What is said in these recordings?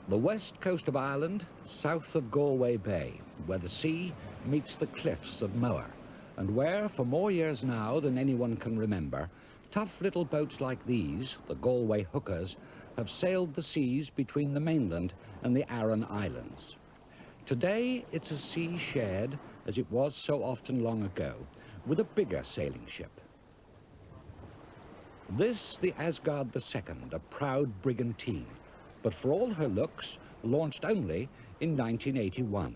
The west coast of Ireland, south of Galway Bay, where the sea meets the cliffs of Moher, and where, for more years now than anyone can remember, tough little boats like these, the Galway hookers, have sailed the seas between the mainland and the Aran Islands. Today, it's a sea shared, as it was so often long ago, with a bigger sailing ship. This, the Asgard II, a proud brigantine, but for all her looks, launched only in 1981.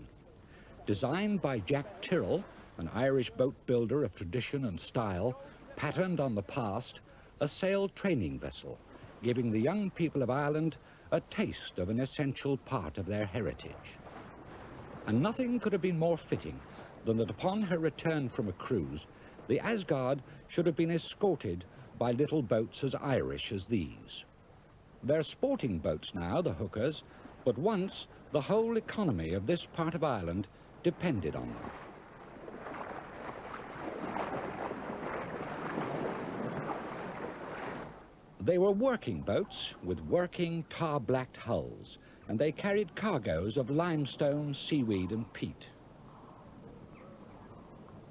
Designed by Jack Tyrrell, an Irish boat builder of tradition and style, patterned on the past, a sail training vessel, giving the young people of Ireland a taste of an essential part of their heritage. And nothing could have been more fitting than that upon her return from a cruise, the Asgard should have been escorted by little boats as Irish as these. They're sporting boats now, the hookers, but once the whole economy of this part of Ireland depended on them. They were working boats with working tar-blacked hulls, and they carried cargoes of limestone, seaweed and peat.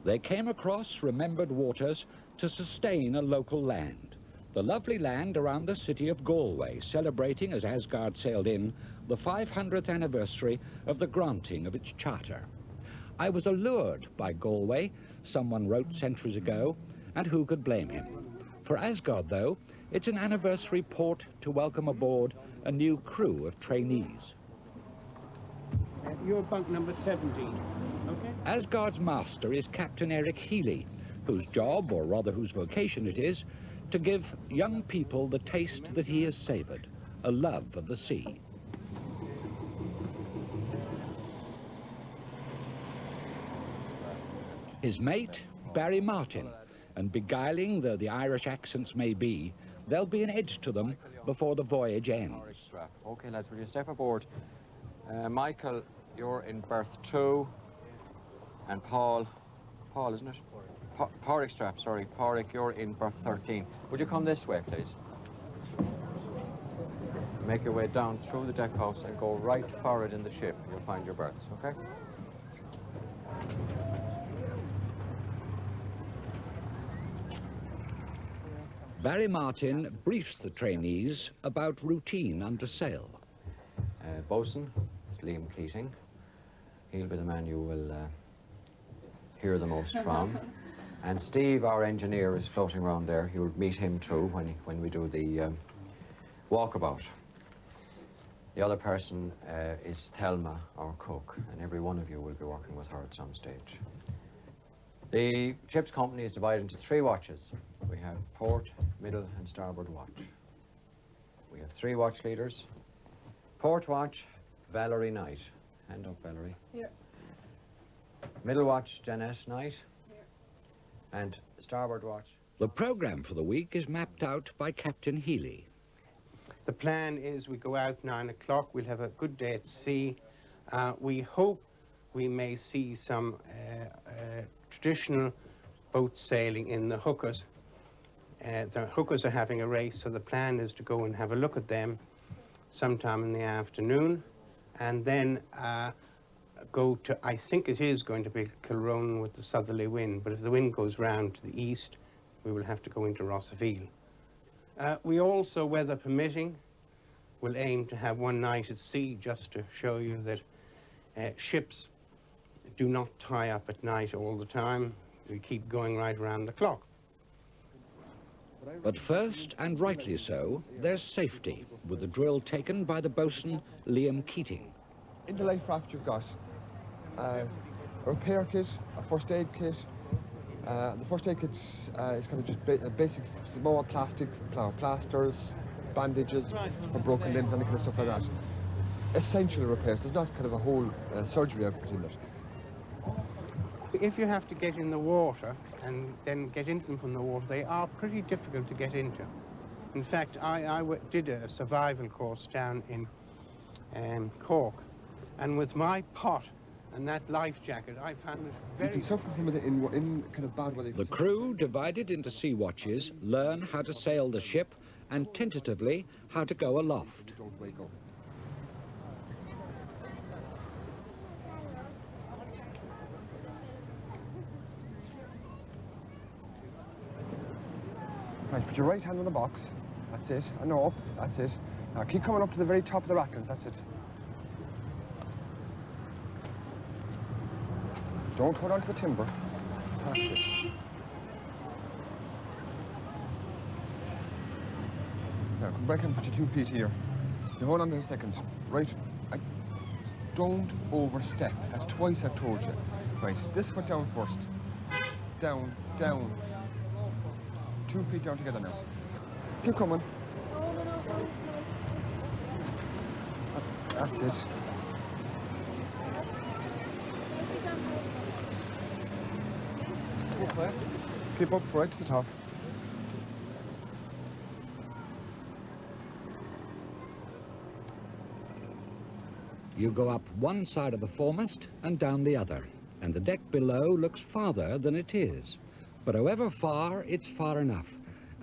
They came across remembered waters to sustain a local land, the lovely land around the city of Galway, celebrating, as Asgard sailed in, the 500th anniversary of the granting of its charter. I was allured by Galway, someone wrote centuries ago, and who could blame him? For Asgard, though, it's an anniversary port to welcome aboard a new crew of trainees. You're bunk number 17, okay? Asgard's master is Captain Eric Healy, whose job, or rather whose vocation it is, to give young people the taste that he has savoured, a love of the sea. His mate, Barry Martin, and beguiling though the Irish accents may be, there'll be an edge to them before the voyage ends. Okay, lads, will you step aboard? Michael, you're in berth 2, and Paul, isn't it? Pádraig strap, sorry. Pádraig, you're in berth 13. Would you come this way, please? Make your way down through the deck house and go right forward in the ship. You'll find your berths, okay? Barry Martin briefs the trainees about routine under sail. Bosun is Liam Keating. He'll be the man you will hear the most from. And Steve, our engineer, is floating around there. You'll meet him too when we do the walkabout. The other person is Thelma, our cook, and every one of you will be working with her at some stage. The ship's company is divided into 3 watches. We have port, middle and starboard watch. We have 3 watch leaders. Port watch, Valerie Knight. Hand up, Valerie. Here. Middle watch, Janette Knight. And starboard watch. The programme for the week is mapped out by Captain Healy. The plan is we go out 9 o'clock, we'll have a good day at sea. We hope we may see some traditional boat sailing in the hookers. The hookers are having a race, so the plan is to go and have a look at them sometime in the afternoon, and then go to, I think it is going to be Kilronan with the southerly wind, but if the wind goes round to the east, we will have to go into Rossaveel. We also, weather permitting, will aim to have one night at sea, just to show you that ships do not tie up at night all the time. We keep going right around the clock. But first, and rightly so, there's safety, with the drill taken by the bosun, Liam Keating. In the life raft you've got a repair kit, a first aid kit. The first aid kit is kind of just basic small plastic, plasters, bandages for broken limbs, and the kind of stuff like that. Essential repairs. There's not kind of a whole surgery outfit in it. If you have to get in the water and then get into them from the water, they are pretty difficult to get into. In fact, I did a survival course down in Cork, and with my pot and that life jacket, I found it very... You can suffer from it in kind of bad weather. The crew, divided into sea watches, learn how to sail the ship and tentatively how to go aloft. Don't wake up. Right, put your right hand on the box. That's it. And up. That's it. Now keep coming up to the very top of the rattling. That's it. Don't hold on to the timber. That's it. Now come back and put your 2 feet here. You hold on to a second. Right. Don't overstep. That's twice I've told you. Right, this foot down first. Down, down. 2 feet down together now. Keep coming. That's it. Okay. Keep up right to the top. You go up one side of the foremast and down the other, and the deck below looks farther than it is. But however far, it's far enough,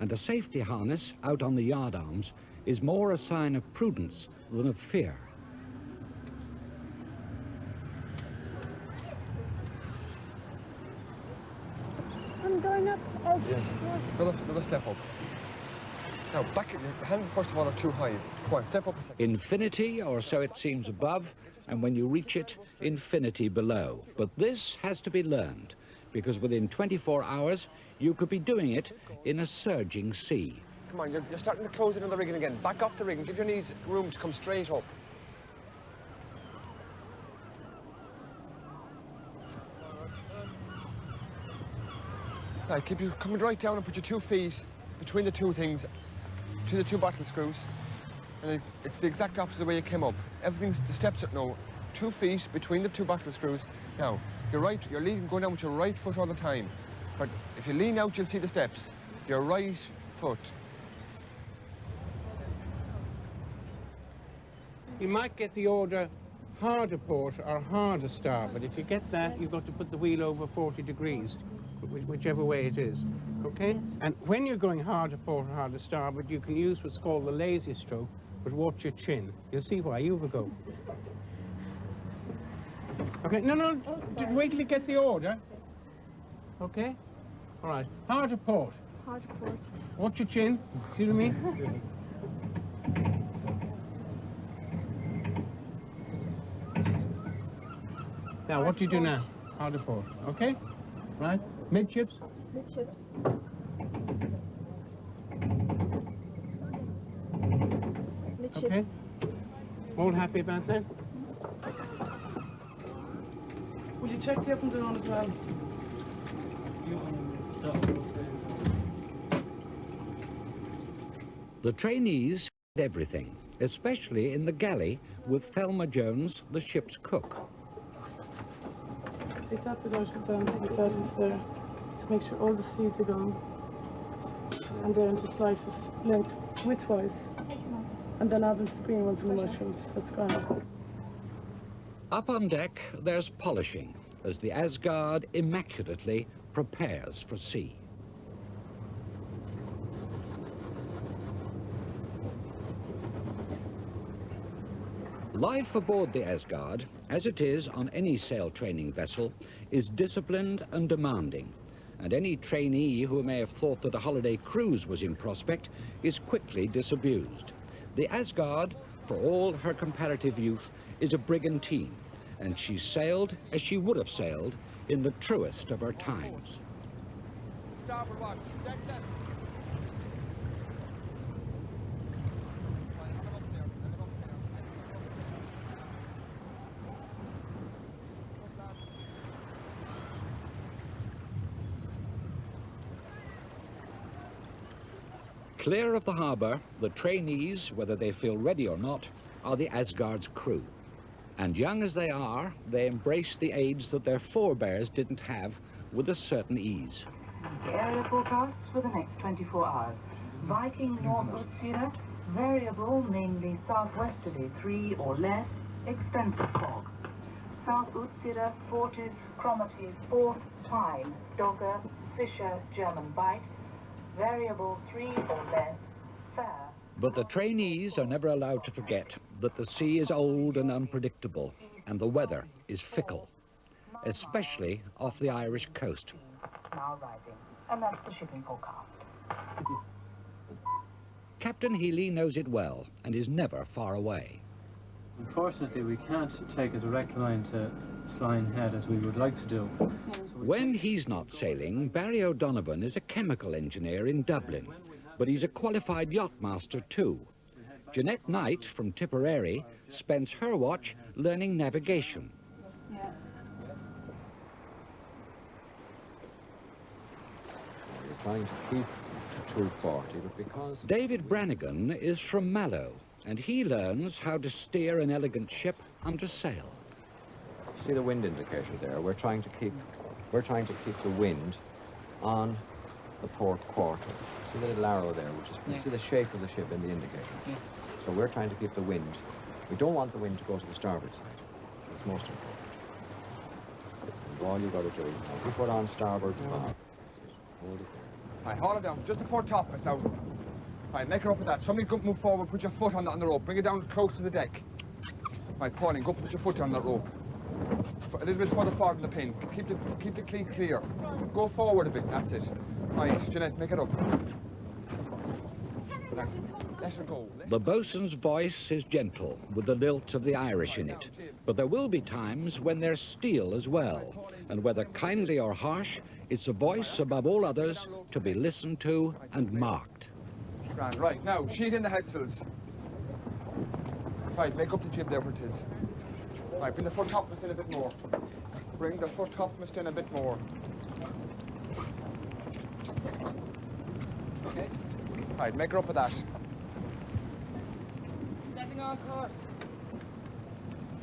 and a safety harness out on the yardarms is more a sign of prudence than of fear. I'm going up. Oh, Yes. Another step up. Now, back at your hands, first of all, are too high. Go on, step up a second. Infinity, or so it seems above, and when you reach it, infinity below. But this has to be learned, because within 24 hours, you could be doing it in a surging sea. Come on, you're starting to close in on the rigging again. Back off the rigging. Give your knees room to come straight up. Now, keep you coming right down and put your 2 feet between the two things, between the 2 bottle screws. And it's the exact opposite way you came up. Everything's, the steps are, no, 2 feet between the 2 bottle screws. Now, you're leaning, going down with your right foot all the time. But if you lean out, you'll see the steps. Your right foot. You might get the order harder port or harder starboard. If you get that, you've got to put the wheel over 40 degrees, whichever way it is, okay? And when you're going harder port or harder starboard, you can use what's called the lazy stroke, but watch your chin. You'll see why. You have a go. Okay, no, just wait till you get the order. Okay? All right, harder port. hard port. Watch your chin. See what I mean? Now, what do you do now? Harder port. Okay? Right? Midships? Midships. Midships. Okay. All happy about that? Will you check the up and down as well? The trainees did everything, especially in the galley with Thelma Jones, the ship's cook. Take that bit out of them, put that into there to make sure all the seeds are gone. And they're into slices, length, widthwise. And then add them to the green ones and the mushrooms. That's grand. Up on deck, there's polishing, as the Asgard immaculately prepares for sea. Life aboard the Asgard, as it is on any sail training vessel, is disciplined and demanding, and any trainee who may have thought that a holiday cruise was in prospect is quickly disabused. The Asgard, for all her comparative youth, is a brigantine, and she sailed as she would have sailed in the truest of her times. Starboard watch. Deck left. Clear of the harbour, the trainees, whether they feel ready or not, are the Asgard's crew. And young as they are, they embrace the aids that their forebears didn't have with a certain ease. The area forecast for the next 24 hours. Viking northward steer, variable, mainly southwesterly 3 or less, extensive fog. South Utsira, Fortis, Cromarties, 4th, time, Dogger, Fisher, German Bight, variable 3 or less, fair. But the trainees are never allowed to forget that the sea is old and unpredictable, and the weather is fickle, especially off the Irish coast. Now rising, and that's the shipping forecast. Captain Healy knows it well and is never far away. Unfortunately, we can't take a direct line to Slane Head as we would like to do. When he's not sailing, Barry O'Donovan is a chemical engineer in Dublin, but he's a qualified yachtmaster too. Jeanette Knight from Tipperary spends her watch learning navigation. You're trying to keep to 240, but because... David Brannigan is from Mallow, and he learns how to steer an elegant ship under sail. See the wind indicator there? We're trying to keep the wind on the port quarter. See the little arrow there, which is see the shape of the ship in the indicator. Yeah. So we're trying to keep the wind. We don't want the wind to go to the starboard side. That's most important. And all you've got to do is you put on starboard bow. Hold it there. Right, hold it down, just before topmast now. Right, make her up with that. Somebody go move forward, put your foot on the rope, bring it down close to the deck. Right, Pauline, go put your foot on that rope. A little bit further forward from the pin. Keep the cleat clear. Go forward a bit, that's it. Right, Jeanette, make it up. Let her go. The boatswain's voice is gentle, with the lilt of the Irish in it. But there will be times when there's steel as well. And whether kindly or harsh, it's a voice above all others to be listened to and marked. Right, now, sheet in the headsails. Right, make up the jib there where it is. Right, bring the foot topmast in a bit more. Bring the foot topmast in a bit more. Okay. Right, make her up with that. Stepping on course.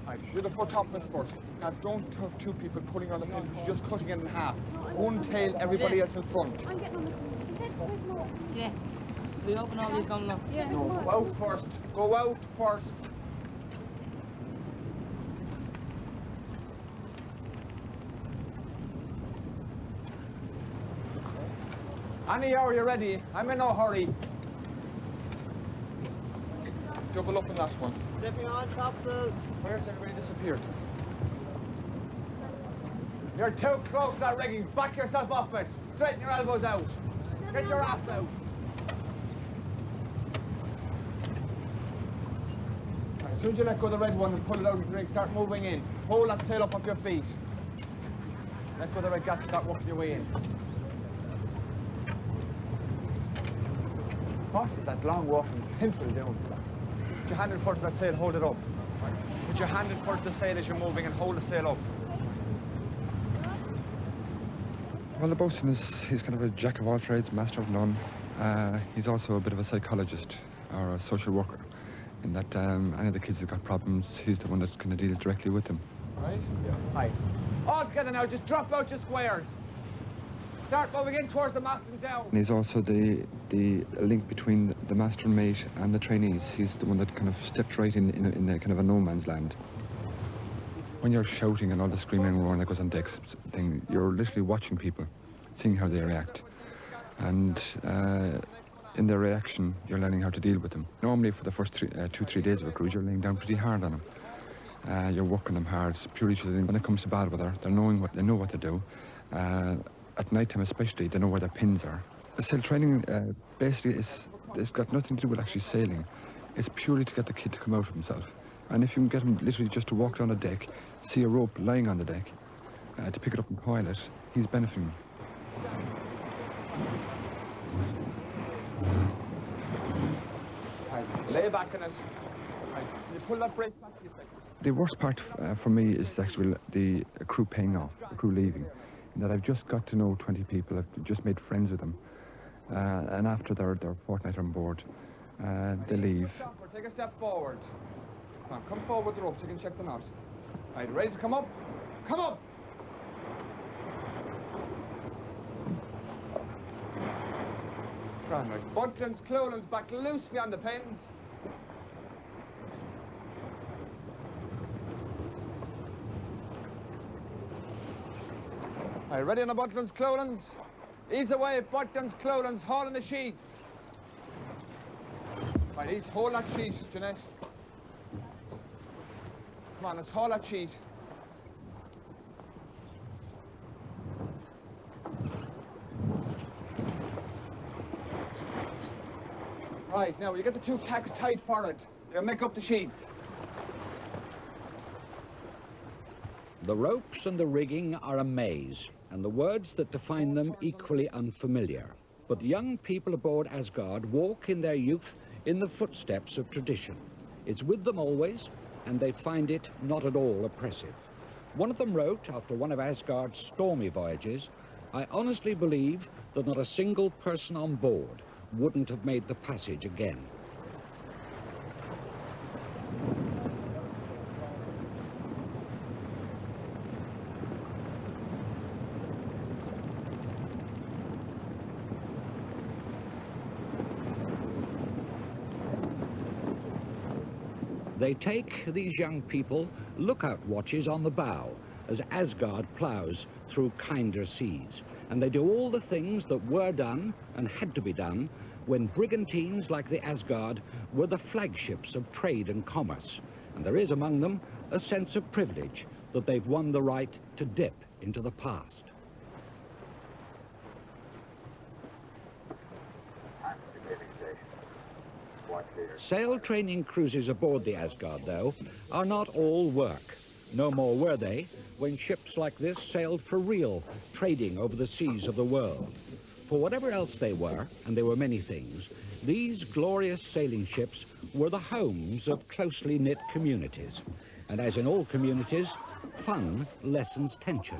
Right, do the foot topmast first. Now, don't have two people pulling on the pin, you're just cutting it in half. One tail, everybody else in front. I'm getting on the Yeah. We open all these going low. Yeah. No, go out first. Go out first. Annie, are you ready? I'm in no hurry. Double up on that one. Stepping on top of... Where's everybody disappeared? You're too close to that rigging. Back yourself off it. Straighten your elbows out. Get your ass out. Right, as soon as you let go of the red one and pull it out of the rig, start moving in. Hold that sail up off your feet. Let go of the red gas, start working your way in. What is that long walking pimple doing? Put your hand in front of that sail, hold it up. Right. Put your hand in front of the sail as you're moving and hold the sail up. Well, the boatswain he's kind of a jack of all trades, master of none. He's also a bit of a psychologist or a social worker, in that any of the kids that got problems, he's the one that kind of deals directly with them. Right? Yeah. Right. All together now, just drop out your squares. Start moving in towards the mast and down. And he's also the link between the master and mate and the trainees. He's the one that kind of steps right in a kind of a no man's land. When you're shouting and all the screaming and roaring that goes on decks thing, you're literally watching people, seeing how they react. And in their reaction, you're learning how to deal with them. Normally for the first 2-3 days of a cruise, you're laying down pretty hard on them. You're working them hard. It's purely so that when it comes to bad weather, they know what to do. At night time especially, they know where their pins are. Sail training basically it's got nothing to do with actually sailing. It's purely to get the kid to come out of himself. And if you can get him literally just to walk down the deck, see a rope lying on the deck, to pick it up and coil it, he's benefiting. Right. Lay back in it. Right. You pull that brake back to your second. The worst part for me is actually the crew paying off, the crew leaving. In that I've just got to know 20 people, I've just made friends with them. And after their fortnight on board, they leave. Take a step forward. Come forward with the rope so you can check the knot. Right, ready to come up? Come up! Right. Butlins, clolins back loosely on the pins. Right, ready on the butlins, clolins? Ease away, butlins, clolins, haul in the sheets. Right, ease, hold that sheet, Jeanette. Come on, let's haul that sheet. Right, now you get the two tacks tight for it. You'll make up the sheets. The ropes and the rigging are a maze, and the words that define them equally unfamiliar. But the young people aboard Asgard walk in their youth in the footsteps of tradition. It's with them always, and they find it not at all oppressive. One of them wrote, after one of Asgard's stormy voyages, "I honestly believe that not a single person on board wouldn't have made the passage again." They take, these young people, lookout watches on the bow as Asgard ploughs through kinder seas. And they do all the things that were done and had to be done when brigantines like the Asgard were the flagships of trade and commerce. And there is among them a sense of privilege that they've won the right to dip into the past. Sail training cruises aboard the Asgard, though, are not all work. No more were they when ships like this sailed for real, trading over the seas of the world. For whatever else they were, and they were many things, these glorious sailing ships were the homes of closely knit communities. And as in all communities, fun lessens tension.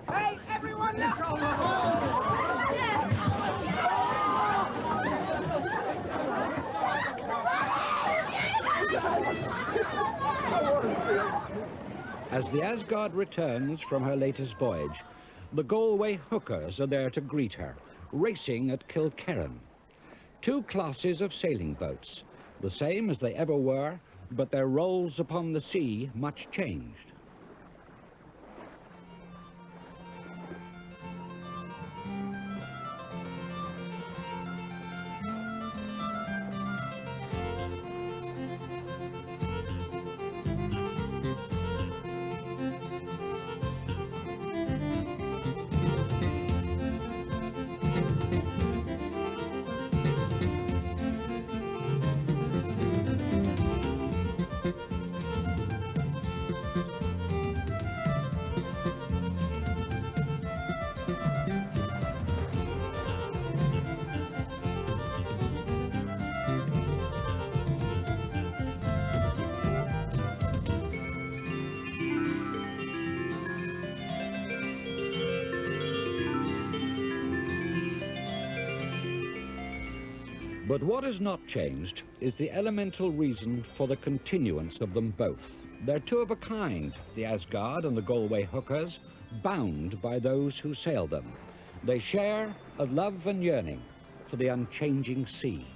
Hey, everyone, look! As the Asgard returns from her latest voyage, the Galway hookers are there to greet her, racing at Kilkerran. Two classes of sailing boats, the same as they ever were, but their roles upon the sea much changed. But what has not changed is the elemental reason for the continuance of them both. They're two of a kind, the Asgard and the Galway hookers, bound by those who sail them. They share a love and yearning for the unchanging sea.